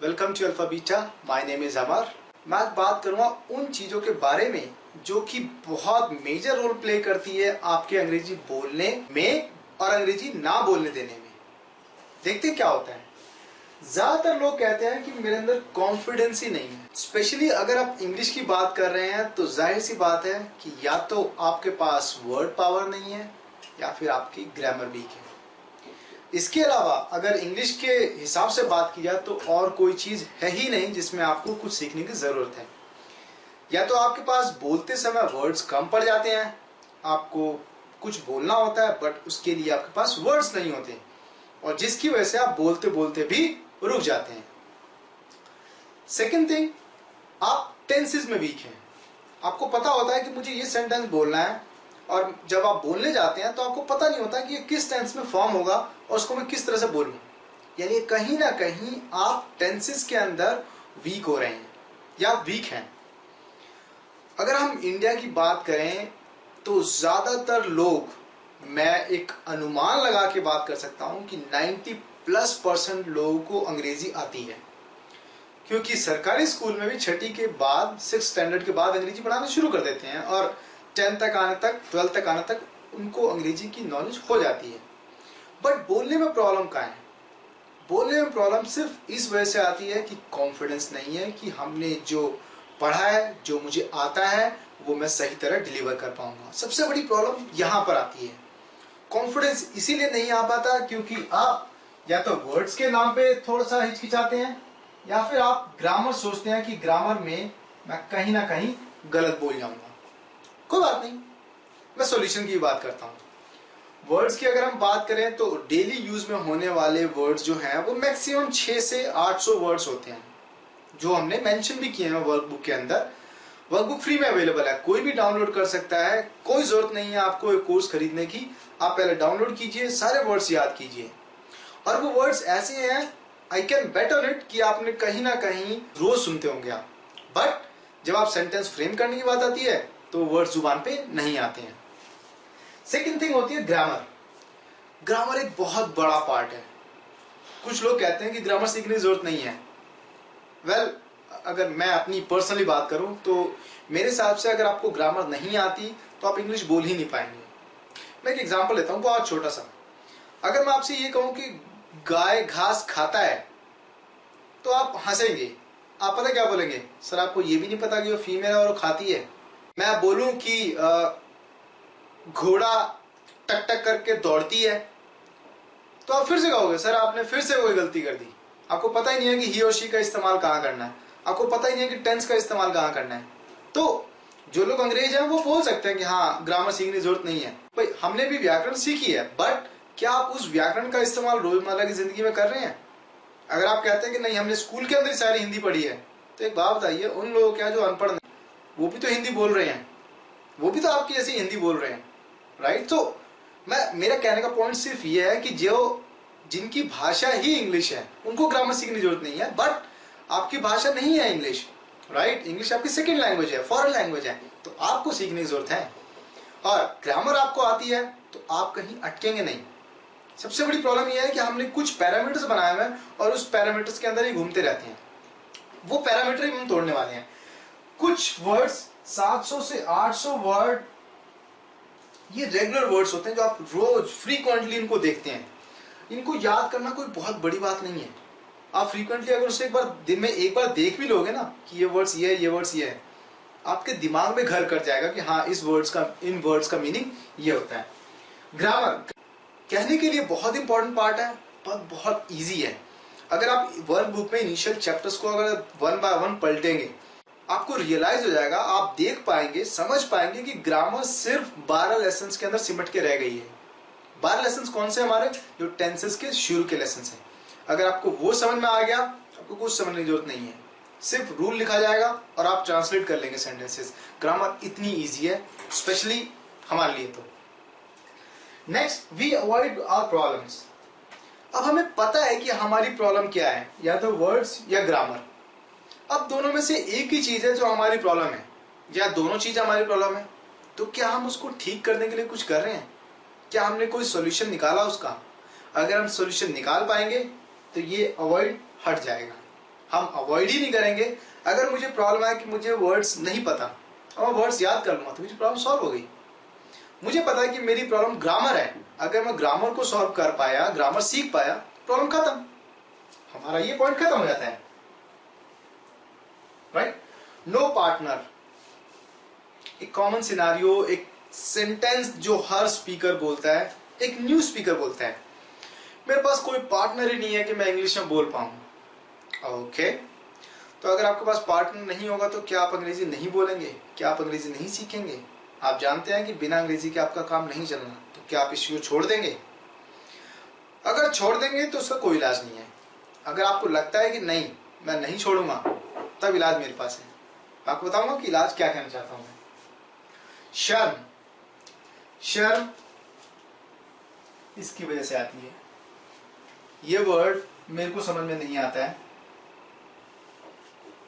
Welcome to alpha beta. My name is Amar. मैं आज बात करूंगा उन चीजों के बारे में जो कि बहुत मेजर रोल प्ले करती है आपके अंग्रेजी बोलने में और अंग्रेजी ना बोलने देने में। देखते क्या होता है। ज्यादातर लोग कहते हैं कि मेरे अंदर कॉन्फिडेंस ही नहीं है। स्पेशली अगर आप इंग्लिश की बात कर रहे हैं तो जाहिर सी बात है कि या तो आपके पास वर्ड पावर नहीं है या फिर आपकी ग्रामर वीक है। इसके अलावा अगर इंग्लिश के हिसाब से बात की जाए तो और कोई चीज है ही नहीं जिसमें आपको कुछ सीखने की जरूरत है। या तो आपके पास बोलते समय वर्ड्स कम पड़ जाते हैं, आपको कुछ बोलना होता है बट उसके लिए आपके पास वर्ड्स नहीं होते और जिसकी वजह से आप बोलते बोलते भी रुक जाते हैं। सेकेंड थिंग, आप टेंसेस में वीक हैं। आपको पता होता है कि मुझे ये सेंटेंस बोलना है और जब आप बोलने जाते हैं तो आपको पता नहीं होता कि ये किस टेंस में फॉर्म होगा और उसको मैं किस तरह से बोलूं। यानी कहीं ना कहीं आप टेंसेस के अंदर वीक हो रहे हैं या वीक हैं। अगर हम इंडिया की बात करें तो ज्यादातर लोग, मैं एक अनुमान लगा के बात कर सकता हूं कि 90+% लोगों को अंग्रेजी आती है, क्योंकि सरकारी स्कूल में भी छठी के बाद 6th स्टैंडर्ड के बाद अंग्रेजी पढ़ाना शुरू कर देते हैं और 10th तक आने तक 12th तक आने तक उनको अंग्रेजी की नॉलेज हो जाती है। बट बोलने में प्रॉब्लम कहाँ है? बोलने में प्रॉब्लम सिर्फ इस वजह से आती है कि कॉन्फिडेंस नहीं है कि हमने जो पढ़ा है, जो मुझे आता है, वो मैं सही तरह डिलीवर कर पाऊंगा। सबसे बड़ी प्रॉब्लम यहाँ पर आती है। कॉन्फिडेंस इसीलिए नहीं आ पाता क्योंकि आप या तो वर्ड्स के नाम पे थोड़ा सा हिचकिचाते हैं या फिर आप ग्रामर सोचते हैं कि ग्रामर में मैं कहीं ना कहीं गलत बोल जाऊंगा। कोई बात नहीं, मैं सॉल्यूशन की बात करता हूँ। वर्ड्स की अगर हम बात करें तो डेली यूज में होने वाले वर्ड्स जो हैं वो मैक्सिमम 600 से 800 वर्ड्स होते हैं, जो हमने मेंशन भी किए हैं वर्कबुक के अंदर। वर्कबुक फ्री में अवेलेबल है, कोई भी डाउनलोड कर सकता है। कोई जरूरत नहीं है आपको एक कोर्स खरीदने की। आप पहले डाउनलोड कीजिए, सारे वर्ड्स याद कीजिए और वो वर्ड्स ऐसे हैं, I can bet on it कि आपने कहीं ना कहीं रोज सुनते होंगे आप। बट जब आप सेंटेंस फ्रेम करने की बात आती है तो वर्ड्स जुबान पे नहीं आते हैं। सेकेंड थिंग होती है ग्रामर। ग्रामर एक बहुत बड़ा पार्ट है। कुछ लोग कहते हैं कि ग्रामर सीखने की जरूरत नहीं है। वेल, अगर मैं अपनी पर्सनली बात करूं तो मेरे हिसाब से अगर आपको ग्रामर नहीं आती तो आप इंग्लिश बोल ही नहीं पाएंगे। मैं एक एग्जांपल लेता हूं बहुत छोटा सा। अगर मैं आपसे ये कहूं कि गाय घास खाता है तो आप हंसेंगे। आप पता क्या बोलेंगे? सर आपको ये भी नहीं पता कि वो फीमेल है और वो खाती है। मैं बोलूं कि घोड़ा टक टक करके दौड़ती है तो आप फिर से कहोगे सर आपने फिर से कोई गलती कर दी। आपको पता ही नहीं है कि ही और शी का इस्तेमाल कहाँ करना है, आपको पता ही नहीं है कि टेंस का इस्तेमाल कहाँ करना है। तो जो लोग अंग्रेज हैं वो बोल सकते हैं कि हाँ ग्रामर सीखने की जरूरत नहीं है। भाई हमने भी व्याकरण सीखी है, बट क्या आप उस व्याकरण का इस्तेमाल रोजमर्रा की जिंदगी में कर रहे हैं? अगर आप कहते हैं कि नहीं हमने स्कूल के अंदर सारी हिंदी पढ़ी है, तो एक बात बताइए, उन लोगों क्या जो अनपढ़ नहीं, वो भी तो हिंदी बोल रहे हैं, वो भी तो आपकी जैसी हिंदी बोल रहे हैं, राइट? तो मेरा कहने का पॉइंट सिर्फ ये है कि जो जिनकी भाषा ही इंग्लिश है उनको ग्रामर सीखने की जरूरत नहीं है। बट आपकी भाषा नहीं है इंग्लिश, राइट? इंग्लिश आपकी सेकेंड लैंग्वेज है, फॉरेन लैंग्वेज है, तो आपको सीखने की जरूरत है। और ग्रामर आपको आती है तो आप कहीं अटकेंगे नहीं। सबसे बड़ी प्रॉब्लम यह है कि हमने कुछ पैरामीटर्स बनाए हुए हैं और उस पैरामीटर्स के अंदर ही घूमते रहते हैं। वो पैरामीटर ही हम तोड़ने वाले हैं। कुछ वर्ड्स 700 से 800 वर्ड ये रेगुलर वर्ड्स होते हैं जो आप रोज फ्रीक्वेंटली इनको देखते हैं। इनको याद करना कोई बहुत बड़ी बात नहीं है। आप फ्रीक्वेंटली अगर उसे एक बार दिन में एक बार देख भी लोगे ना कि ये वर्ड्स ये है, ये वर्ड्स ये है, आपके दिमाग में घर कर जाएगा कि हाँ इन वर्ड्स का मीनिंग ये होता है। ग्रामर कहने के लिए बहुत इंपॉर्टेंट पार्ट है पर बहुत ईजी है। अगर आप वर्क बुक में इनिशियल चैप्टर्स को अगर 1 बाय 1 पलटेंगे, आपको रियलाइज हो जाएगा, आप देख पाएंगे, समझ पाएंगे कि ग्रामर सिर्फ 12 लेसन्स के अंदर सिमट के रह गई है। 12 लेसन्स कौन से हमारे? जो टेंसेस के शुरू के लेसन्स हैं। अगर आपको वो समझ में आ गया, आपको कुछ समझने की जरूरत नहीं है। सिर्फ रूल लिखा जाएगा और आप ट्रांसलेट कर लेंगे सेंटेंसेस। ग्रामर इतनी ईजी है, स्पेशली हमारे लिए। तो next, we avoid our problems. अब हमें पता है कि हमारी प्रॉब्लम क्या है, या तो वर्ड्स या ग्रामर। अब दोनों में से एक ही चीज है जो हमारी प्रॉब्लम है, या दोनों चीज हमारी प्रॉब्लम है। तो क्या हम उसको ठीक करने के लिए कुछ कर रहे हैं? क्या हमने कोई सॉल्यूशन निकाला उसका? अगर हम सॉल्यूशन निकाल पाएंगे तो ये अवॉइड हट जाएगा। हम अवॉइड ही नहीं करेंगे। अगर मुझे प्रॉब्लम है कि मुझे वर्ड्स नहीं पता और मैं वर्ड्स याद कर लूंगा तो मेरी प्रॉब्लम सॉल्व हो गई। मुझे पता है कि मेरी प्रॉब्लम ग्रामर है, अगर मैं ग्रामर को सॉल्व कर पाया, ग्रामर सीख पाया, प्रॉब्लम खत्म, हमारा ये पॉइंट खत्म हो जाता है, राइट। नो पार्टनर, एक कॉमन सिनारियो, एक सेंटेंस जो हर स्पीकर बोलता है, एक न्यू स्पीकर बोलता है, मेरे पास कोई पार्टनर ही नहीं है कि मैं इंग्लिश में बोल पाऊं। ओके, तो अगर आपके पास पार्टनर नहीं होगा तो क्या आप अंग्रेजी नहीं बोलेंगे? क्या आप अंग्रेजी नहीं सीखेंगे? आप जानते हैं कि बिना अंग्रेजी के आपका काम नहीं चलना, तो क्या आप इस चीज को छोड़ देंगे? अगर छोड़ देंगे तो उसका कोई इलाज नहीं है। अगर आपको लगता है कि नहीं मैं नहीं छोड़ूंगा, तब इलाज मेरे पास है। आपको बताऊंगा कि इलाज क्या कहना चाहता हूं मैं। शर्म, शर्म इसकी वजह से आती है। ये वर्ड मेरे को समझ में नहीं आता है।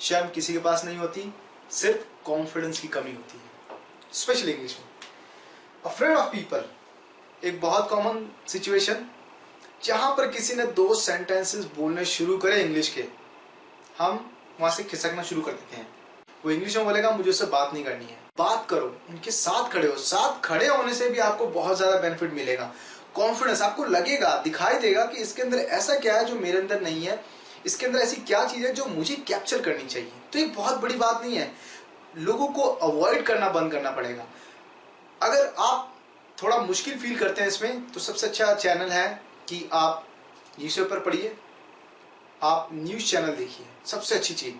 शर्म किसी के पास नहीं होती, सिर्फ कॉन्फिडेंस की कमी होती है, स्पेशली इंग्लिश में। अफ्रेड ऑफ पीपल, एक बहुत कॉमन सिचुएशन जहां पर किसी ने 2 सेंटेंसेस बोलने शुरू करे इंग्लिश के, हम वहां से खिसकना शुरू कर देते हैं। वो इंग्लिश में बोलेगा मुझे उससे बात नहीं करनी है। बात करो, उनके साथ खड़े हो। साथ खड़े होने से भी आपको बहुत ज्यादा बेनिफिट मिलेगा। कॉन्फिडेंस, आपको लगेगा, दिखाई देगा कि इसके अंदर ऐसा क्या है जो मेरे अंदर नहीं है, इसके अंदर ऐसी क्या चीज है जो मुझे कैप्चर करनी चाहिए। तो ये बहुत बड़ी बात नहीं है, लोगों को अवॉइड करना बंद करना पड़ेगा। अगर आप थोड़ा मुश्किल फील करते हैं इसमें, तो सबसे अच्छा चैनल है कि आप न्यूज़पेपर पढ़िए, आप न्यूज चैनल देखिए। सबसे अच्छी चीज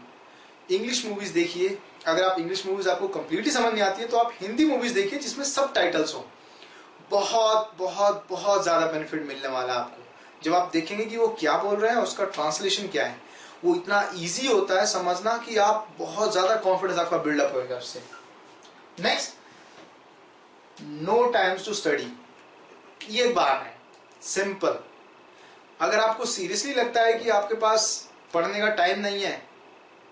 इंग्लिश मूवीज देखिए। अगर आप इंग्लिश मूवीज आपको कंप्लीटली समझ नहीं आती है तो आप हिंदी मूवीज देखिए जिसमें सब टाइटल्स हो। बहुत बहुत बहुत ज्यादा बेनिफिट मिलने वाला है आपको। जब आप देखेंगे कि वो क्या बोल रहे हैं, उसका ट्रांसलेशन क्या है, वो इतना इजी होता है समझना कि आप बहुत ज्यादा कॉन्फिडेंस आपका बिल्डअप होगा उससे। Next, no times to study. ये बात है सिंपल। अगर आपको सीरियसली लगता है कि आपके पास पढ़ने का टाइम नहीं है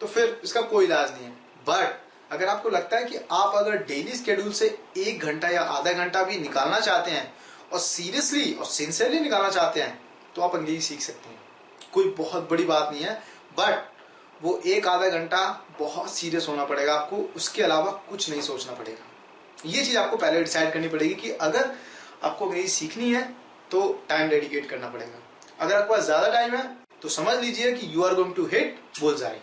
तो फिर इसका कोई इलाज नहीं है। बट अगर आपको लगता है कि आप अगर डेली स्केड्यूल से 1 घंटा या आधा घंटा भी निकालना चाहते हैं और सीरियसली और सिंसियरली निकालना चाहते हैं, तो आप अंग्रेजी सीख सकते हैं। कोई बहुत बड़ी बात नहीं है, बट वो 1 आधा घंटा बहुत सीरियस होना पड़ेगा आपको, उसके अलावा कुछ नहीं सोचना पड़ेगा। ये चीज आपको पहले डिसाइड करनी पड़ेगी कि अगर आपको अंग्रेजी सीखनी है तो टाइम डेडिकेट करना पड़ेगा। अगर आपके पास ज्यादा टाइम है तो समझ लीजिए कि you are going to hit bullseye.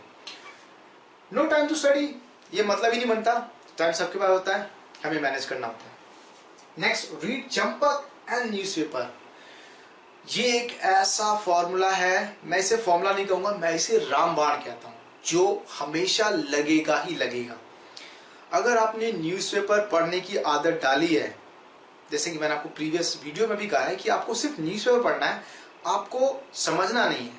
No time to study, ये मतलब ही नहीं बनता। टाइम सबके पास होता है, हमें मैनेज करना होता है। Next, read Champak and newspaper. ये एक ऐसा फॉर्मूला है, मैं इसे फॉर्मूला नहीं कहूंगा, मैं इसे रामबाण कहता हूं, जो हमेशा लगेगा ही लगेगा। अगर आपने न्यूज़पेपर पढ़ने की आदत डाली है, जैसे कि मैंने आपको प्रीवियस वीडियो में भी कहा है कि आपको सिर्फ न्यूज़पेपर पढ़ना है, आपको समझना नहीं है।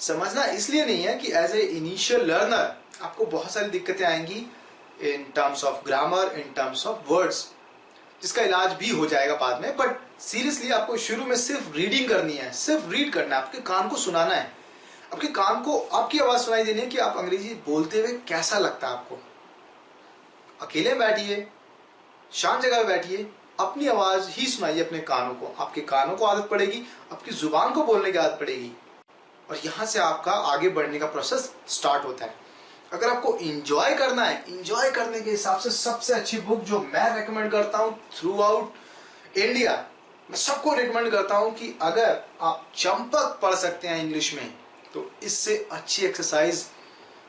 समझना इसलिए नहीं है कि एज ए इनिशियल लर्नर आपको बहुत सारी दिक्कतें आएंगी in terms of grammar, in terms of words, जिसका इलाज भी हो जाएगा बाद में। बट सीरियसली आपको शुरू में सिर्फ रीडिंग करनी है, सिर्फ रीड करना है, आपके कान को सुनाना है, आपके कान को आपकी आवाज सुनाई देनी है कि आप अंग्रेजी बोलते हुए कैसा लगता है आपको। अकेले बैठिए, शांत जगह पे बैठिए, अपनी आवाज ही सुनाइए अपने कानों को। आपके कानों को आदत पड़ेगी, आपकी जुबान को बोलने की आदत पड़ेगी, और यहां से आपका आगे बढ़ने का प्रोसेस स्टार्ट होता है। अगर आपको इंजॉय करना है, इंजॉय करने के हिसाब से सबसे अच्छी बुक जो मैं रेकमेंड करता हूं थ्रू आउट इंडिया, मैं सबको रेकमेंड करता हूं कि अगर आप चंपक पढ़ सकते हैं इंग्लिश में, तो इससे अच्छी एक्सरसाइज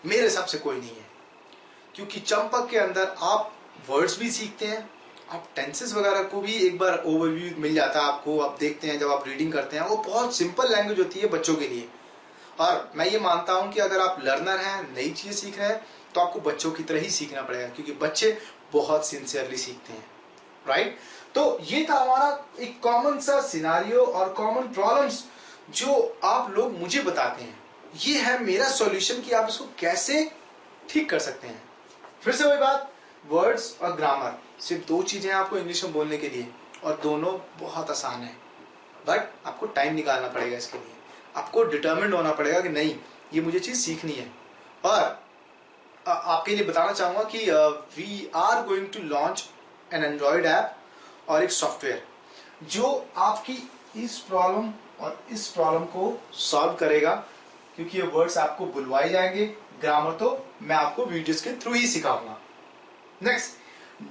मेरे हिसाब से कोई नहीं है। क्योंकि चंपक के अंदर आप वर्ड्स भी सीखते हैं, आप टेंसेस वगैरह को भी एक बार ओवरव्यू मिल जाता है आपको। आप देखते हैं जब आप रीडिंग करते हैं, वो बहुत सिंपल लैंग्वेज होती है बच्चों के लिए। और मैं ये मानता हूं कि अगर आप लर्नर हैं, नई चीजें सीख रहे हैं, तो आपको बच्चों की तरह ही सीखना पड़ेगा, क्योंकि बच्चे बहुत सिंसियरली सीखते हैं, राइट। तो ये था हमारा एक कॉमन सा सिनारियो और कॉमन प्रॉब्लम्स जो आप लोग मुझे बताते हैं। ये है मेरा सॉल्यूशन कि आप इसको कैसे ठीक कर सकते हैं। फिर से वही बात, वर्ड्स और ग्रामर सिर्फ 2 चीजें हैं आपको इंग्लिश में बोलने के लिए, और दोनों बहुत आसान है। बट आपको टाइम निकालना पड़ेगा इसके लिए, आपको डिटर्मिन्ड होना पड़ेगा कि नहीं ये मुझे चीज सीखनी है। और आपके लिए बताना चाहूंगा कि we are going to launch an Android app और एक सॉफ्टवेयर जो आपकी इस प्रॉब्लम और इस प्रॉब्लम को सॉल्व करेगा। क्योंकि ये वर्ड्स आपको बुलवाए जाएंगे। ग्रामर तो मैं आपको वीडियोस के थ्रू ही सिखाऊंगा। नेक्स्ट,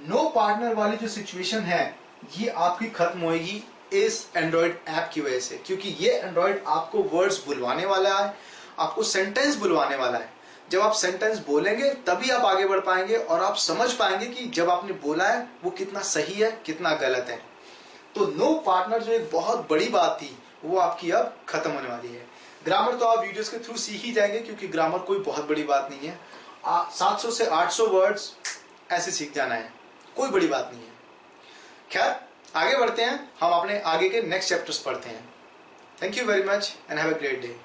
नो पार्टनर वाली जो सिचुएशन है ये आपकी खत्म होएगी इस एंड्रॉइड ऐप की वजह से, क्योंकि ये एंड्रॉइड आपको वर्ड्स बुलवाने वाला है, आपको सेंटेंस बुलवाने वाला है। जब आप सेंटेंस बोलेंगे तभी आप आगे बढ़ पाएंगे और आप समझ पाएंगे कि जब आपने बोला है वो कितना सही है, कितना गलत है। तो नो पार्टनर जो एक बहुत बड़ी बात थी वो आपकी अब खत्म होने वाली है। ग्रामर तो आप वीडियोस के थ्रू सीख ही जाएंगे, क्योंकि ग्रामर कोई बहुत बड़ी बात नहीं है। 700 से 800 वर्ड्स ऐसे सीख जाना है, कोई बड़ी बात नहीं है। खैर आगे बढ़ते हैं, हम अपने आगे के नेक्स्ट चैप्टर्स पढ़ते हैं। Thank you very much and have a great day.